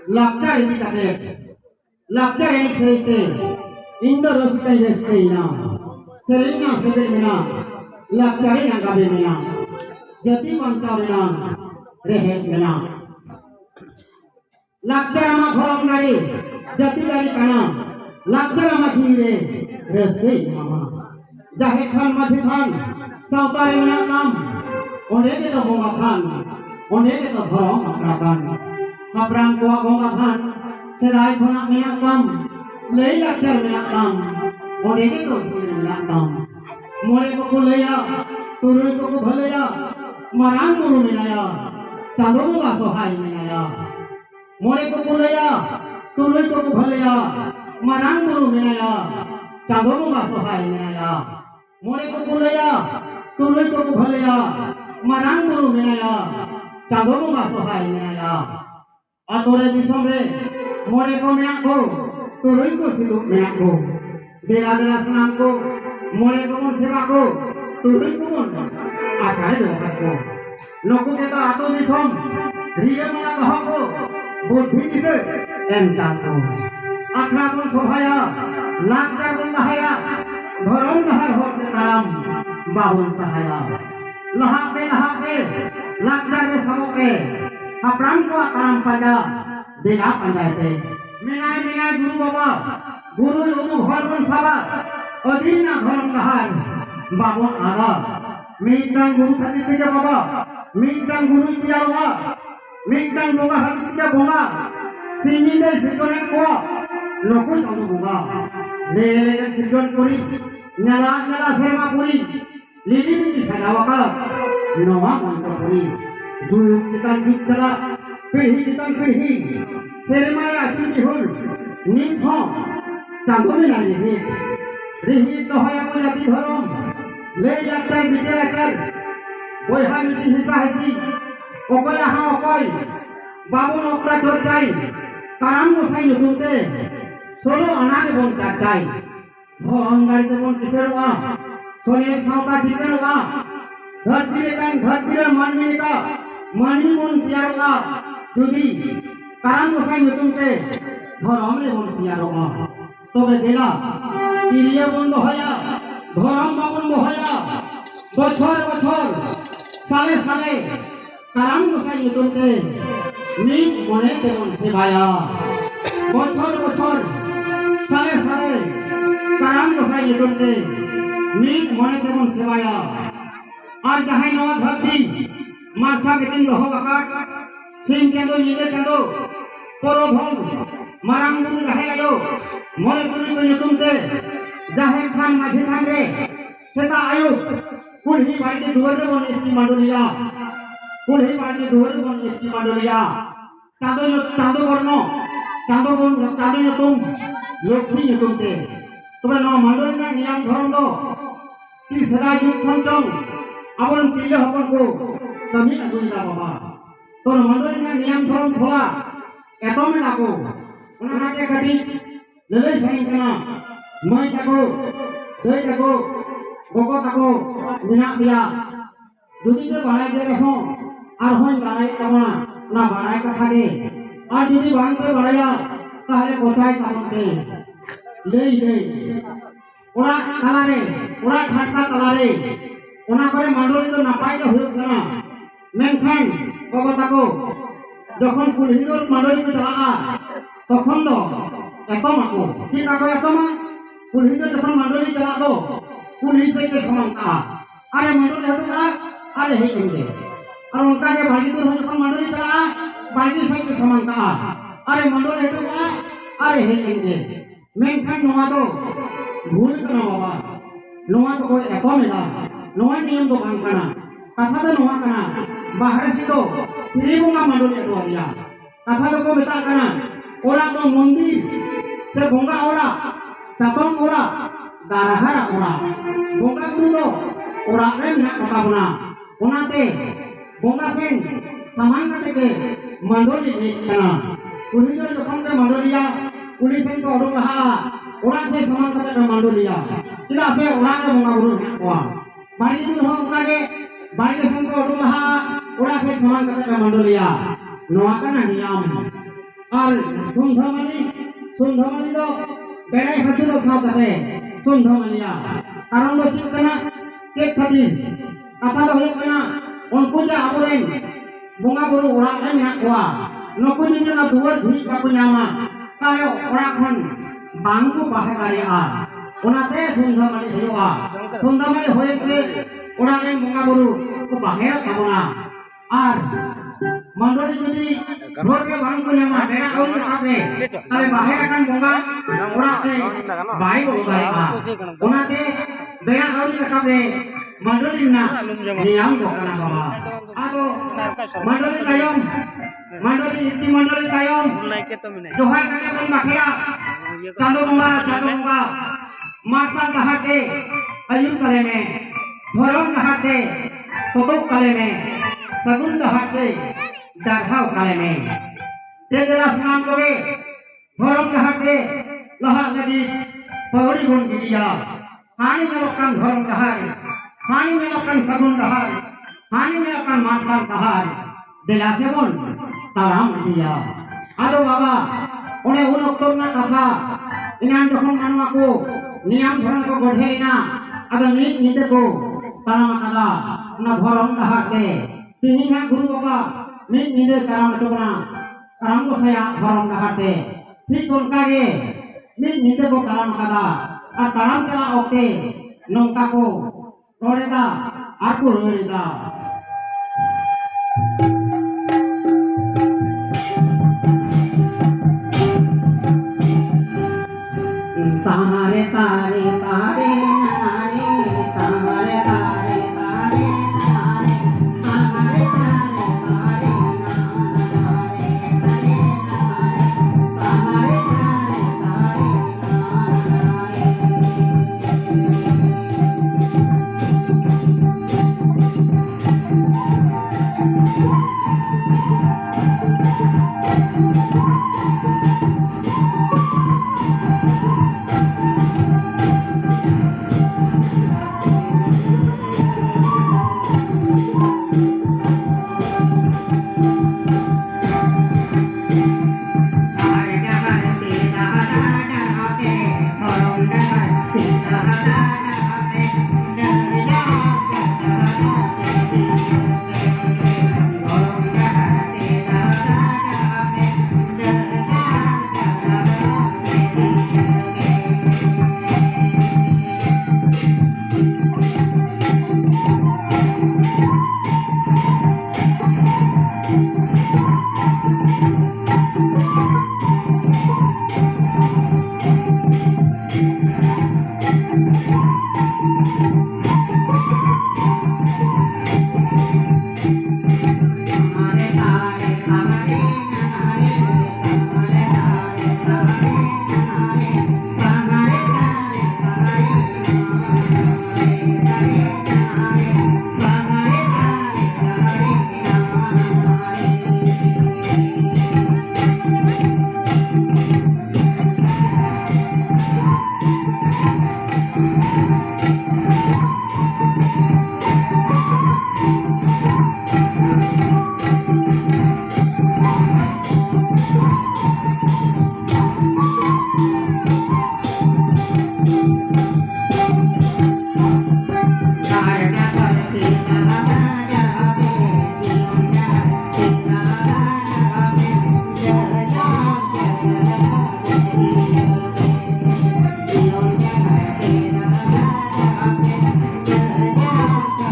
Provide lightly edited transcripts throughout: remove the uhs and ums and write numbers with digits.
Lakta ini kakek, lakta ini cerita, Indo rosita ini cerita, serina sebenarnya, lakta ini angkat benar, jadi mancau benar, rehat benar, lakta amat orang dari, jadi dari kanan, lakta amat kiri, resi mama, jahit khan masih khan, sautari menakam, onde kita bunga khan, onde kita orang makan. Habrang kuah bunga khan, sedai khonak menakam, lei lakcar menakam, onde kita menakam, mole ko kulaya, turui ko bhalaya, marang guru menaya, candro bunga sohai menaya, mole ko kulaya, turui ko bhalaya, marang guru menaya, candro bunga sohai menaya, mole ko kulaya, turui ko bhalaya, marang guru menaya, candro bunga sohai menaya. Atore disomre more ko menako turui ko siluk menako dela senam ko more ko mon seva ko turui ko mon akare dokat ko loku kita ato disom riye mona kah ko buddhi dise enta ko akra ko sobhaya lakar ko bahaya dhoron bahar hote karam babun sahaya lahake lakar me samoke Habrang ko karam pada dela pandai te minai guru baba guru unu bharban saba adina dharam kahar babon aga mitang guru khati te baba mitang guru tiawa mitang boga hati te boga sini de sijonen ko loku anu boga lele sijon kori nyala serma kori lili biti sadawaka noa manto kori Duyuk kita bicara, pilih kita pilih. Sermaya cihul, nitho, campur lagi ni. Rihit dohaya ko jati dharam, le jakar bicara, boyha misi hisa hisi, okoy aha okoy, babun okra dorkai, karam musai nutunte, solo anage bon katai. Dharam gari te bon kiseruwa, sole sauta jikeruwa, धरती मानवी का मानवी मन तियारोगा যদি কারণ গোসাই নতুনতে ধরমরে মন তিয়ারোগা তবে দেলা তিরিয়ে বন্ধ হয়া ধরম বাবন হয়া বছর সালে কারণ গোসাই নতুনতে নিজ মনে তেমন সেবায়া বছর সালে কারণ গোসাই নতুনতে নিজ মনে তেমন সেবায়া আর যাহাই নওয়া ধরতি মার্শা বেটিন রহ আকার সিং কেন্দ্র নিজে কেন্দ্র পরভং মারাং গুরু যাহাই আয়ো মনে করি করি তুমতে জাহের খান মাঝি খান রে সেটা আয়ো কুলহি বাড়িতে দুয়ারে বন একটি মান্ডলিয়া কুলহি বাড়িতে দুয়ারে বন একটি মান্ডলিয়া চাঁদো বর্ণ চাঁদো নতুন লক্ষ্মী নতুনতে তবে ন মান্ডলিনা নিয়ম ধরন দো তি সদা যুগ খঞ্চং Abang pilih apa ko, kami nak guna bapa. Kalau mandornya niam thorong thola, eto men aku. Ona nake kati, lelai saing kena, mai tako, doi tako, boko tako, minak dia. Jadi tu balai je rehon, arhon balai kama, na balai kathage. Ar jadi bang tu balaya, sahare kothai kamante. Lei. Ora kalare, ora khatta kalare. Ona kore mandoli to napai to huyuk kana menkan baba tako jokhon kulhidor mandoli ko chalaa tokhon do etom ako ki ako etoma kulhidor jokhon mandoli chala do kulhi se ke samanta are mandoli hetu ka अरे हे इनके और उनका के भागी दूर होने पर मंडली चला भागी से के समान का अरे मंडली हेटो का अरे हे इनके मेंखन नोआ तो भूल करना बाबा नोआ तो कोई एको मिला नोआ नियम तो बांग करना कथा तो नोआ करना बाहर से तो फ्री बोंगा मंडली हेटो दिया कथा तो को बता करना ओरा तो मंदिर से बोंगा ओरा चातों ओरा दारहारा ओरा बोंगा बुरो ओरा रे ना कथा बना उनाते बोंगा सेन समान कते के मंडली देखना पुलिस जखन के मंडलिया पुलिस को ओडो रहा ओरा से समान कते के मंडलिया इदा से ओरा के बोंगा बुरो कोआ बाड़ी दिन हो उनका के बाड़ी सेन को ओडो रहा ओरा से समान कते के मंडलिया नोआ का नियम और सुंधमली तो बेड़े हसुलो साथते सुंधमलिया कारण दो चित कना के खातिर कथा दो हुयुग कना उनको जे आबोरेन बोंगा बुरु ओरा रे मेना कोआ नुकु जे ना दुवर झुई बाको ᱧᱟᱢᱟ तारे ओरा खन बांगको बाहे दाड़िया ओनाते सुंधमली हुयुगा सुंधमली होयते ओरा रे बोंगा बुरु को बाहे ताबोना और मंडली जुदी रोड के बांग को ᱧᱟᱢᱟ बेड़ा और काटे तारे बाहे अकन बोंगा ओराते बाई को दाड़िया ओनाते बेड़ा और काटे मंडली ना नियम को करना बाबा आदो मंडली तायम मंडली इति मंडली तायम जोहार करके बन बाखिया चांदो बोंगा मार्शल कहाते अयुब कले में धरम कहाते सतोक कले में सगुन कहाते दाढ़ाव कले में तेजरा स्नान करे धरम कहाते लहा नदी पौड़ी गुण गिरिया हानि में लोकन धरम कहारे हानि में लोकन सगुन कहारे हानि में लोकन मार्शल कहारे दिला से बोल सलाम दिया आदो बाबा उन्हें उन अक्तोर ना कथा इनाम जखन मानवा को नियम धरम को गढ़ेना आदो नीत नीते को सलाम कदा ना धरम कहाते तिनी ना गुरु बाबा नीत नीते सलाम चुकना सलाम को saya धरम कहाते ठीक उनका के नीत नीते को सलाम कदा और सलाम चला ओके नौका को रोडेदा आकु रोडेदा तारे तारे तारे नारे तारे तारे तारे नारे तारे तारे तारे नारे तारे तारे तारे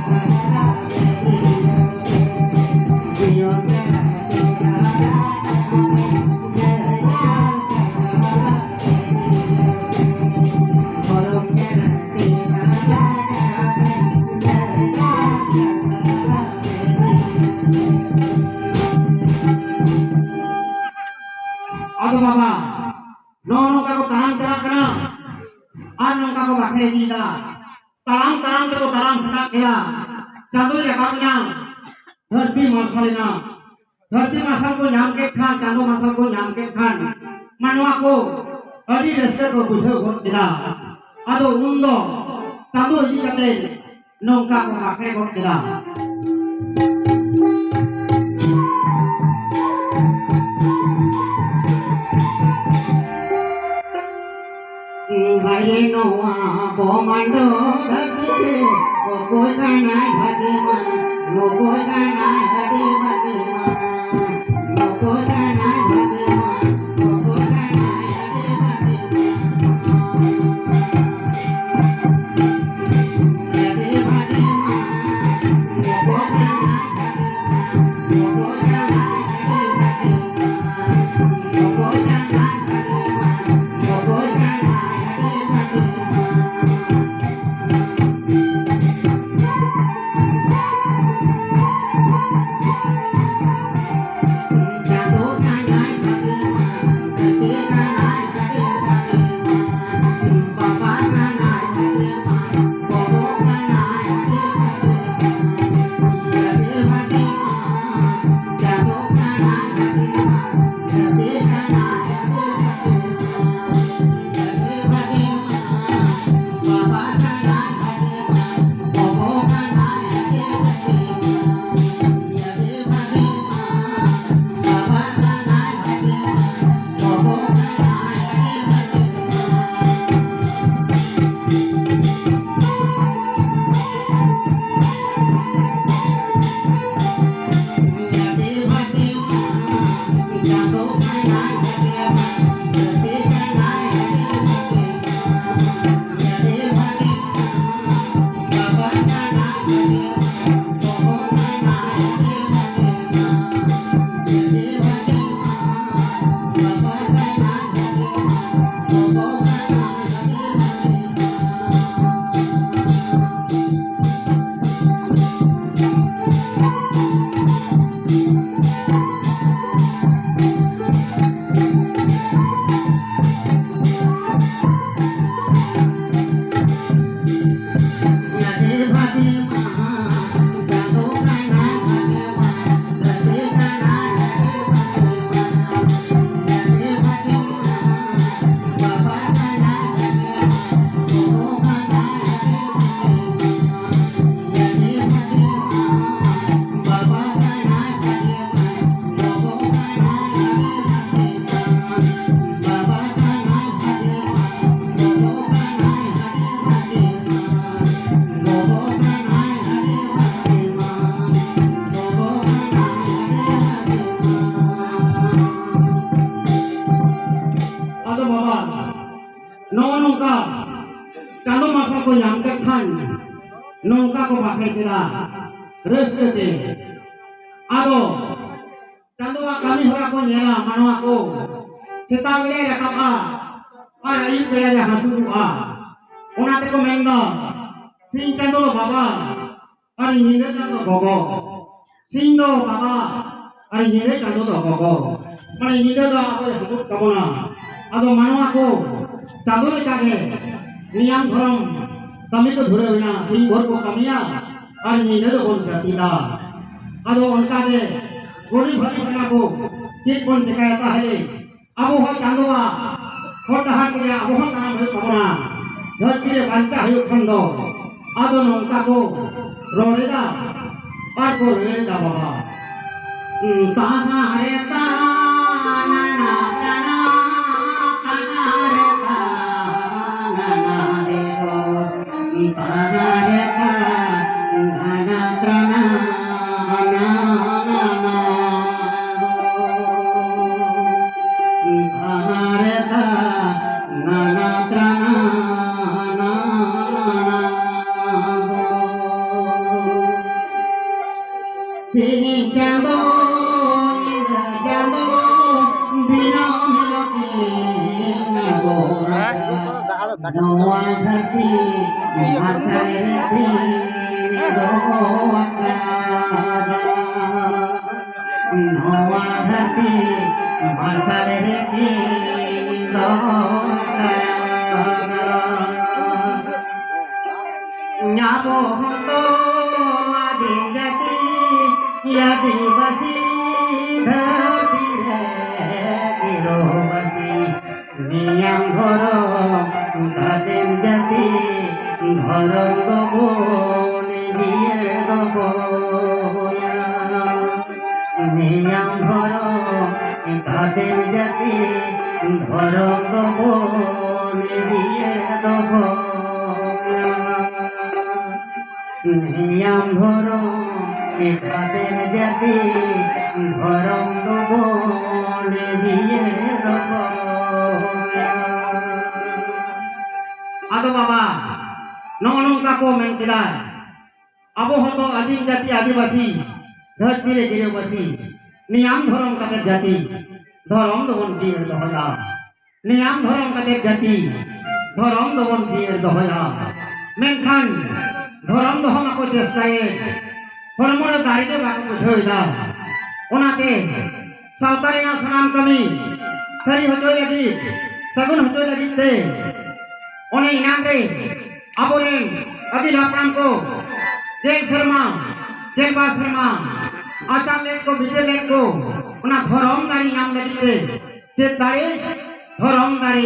Thank you. ᱥᱟᱞᱟᱢ ᱥᱮᱛᱟᱜ ᱠᱮᱫᱟ ᱪᱟᱸᱫᱳᱭ ᱨᱟᱠᱟᱵᱮᱱᱟ धरती मार्शलना धरती मार्शल को नाम के खान चांदो मार्शल को नाम के खान मानवा को अड़ी रस्ते को बुझे गोट केदा आदो उन्दो चांदो इदी कते नौका को आखरे गोट केदा भाई नोआ कोमांडो धरती रे को कोई गाना भागे मन लोगो गाना हरे भागे मन लोगो गाना भागे मन लोगो गाना हरे भागे हरे भागे मन लोगो गाना लोगो गाना हरे भागे लोगो गाना लोगो गाना हरे भागे चांदो मार्शल को नाम के खान नौका को बाखे केदा रस्ते आदो चांदो कमी हरा को नेला मानवा को सेता बेले रकाबा और आई बेले हासुआ ओनाते को मेंदा सिंह चांदो बाबा और नीले चांदो गोगो सिंह दो बाबा और नीले चांदो दो गोगो माने नीले दो आबो हासु कबना आदो मानवा को चांदो ले कागे नियम धर्म कमी को धुरे बिना सिंह भर को कमिया और नीले दो बोल जातीला आदो उनका दे गोली भरी बना को चित कोन शिकायत है अब हो चांदोआ हो कहा के अब हो नाम है कबना धरती रे बांचा है खंडो आदो उनका को रोड़ेदा और को रेदा बाबा ताहा रे ताना ना ना नौवा धरती मार्शल रे नौवा धरती मार्शल रे আবো হতো আদিম জাতি আদিবাসী ধরতি রে গিরোবাসী নিয়ম ঘর তাদের জাতি ঘর দেব নিয়ে দেব নিয়ম ঘর তাদের জাতি ঘর দেব দিয়ে দেব নিয়ম ঘর তাদের জাতি ঘর দেব দিয়ে দেব আদো বাবা নৌকা को मेन किदा আবো হতো আদিম জাতি আদিবাসী ধরতি রে গিরোবাসী নিয়ম ধরম কাদের জাতি ধরম দবন জিয়ের দহয়া নিয়ম ধরম কাদের জাতি ধরম দবন জিয়ের দহয়া মেনখান ধরম দহম ako চেষ্টায়ে হরমরে দাড়িতে বাকু বুঝাই দা ওনাতে সাঁওতালি না সানাম কমি সারি হতোই লাগি সগুন হতোই লাগি তে ওনে ইনাম রে আবরেন আদিল আপরাম को जेल शर्मा जेलबा शर्मा आचार लेट को विजय लेट को उना धरम दाड़ी नाम लगी थे जे दाड़ी धरम दाड़ी